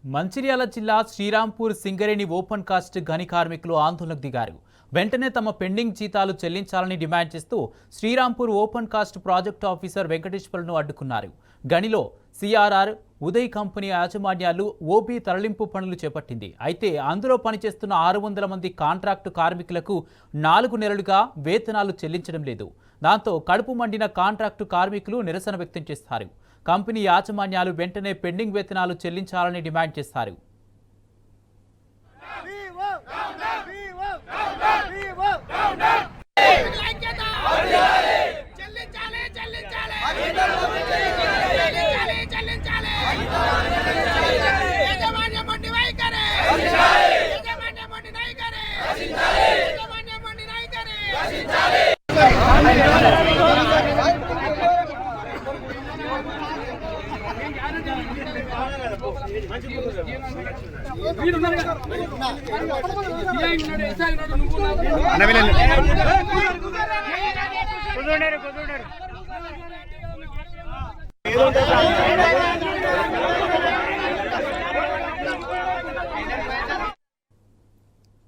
మంచిర్యాల జిల్లా Srirampur Singareni open cast గని కార్మికులు ఆందోళనకు దిగారు. వెంటనే తమ పెండింగ్ జీతాలు చెల్లించాలని డిమాండ్ చేస్తూ Srirampur open cast project officer వెంకటేశ్వర్లను అడ్డుకున్నారు. గనిలో సిఆర్ఆర్ ఉదయ్ కంపెనీ యాజమాన్యాలు ఓబీ తరలింపు పనులు చేపట్టింది. అయితే అందులో పనిచేస్తున్న 600 మంది కాంట్రాక్టు కార్మికులకు 4 నెలలుగా వేతనాలు చెల్లించడం లేదు. దాంతో కడుపు మండిన కాంట్రాక్టు కార్మికులు నిరసన వ్యక్తం చేస్తారు. కంపెనీ యాజమాన్యాలు వెంటనే పెండింగ్ వేతనాలు చెల్లించాలని డిమాండ్ చేశారు. అన్న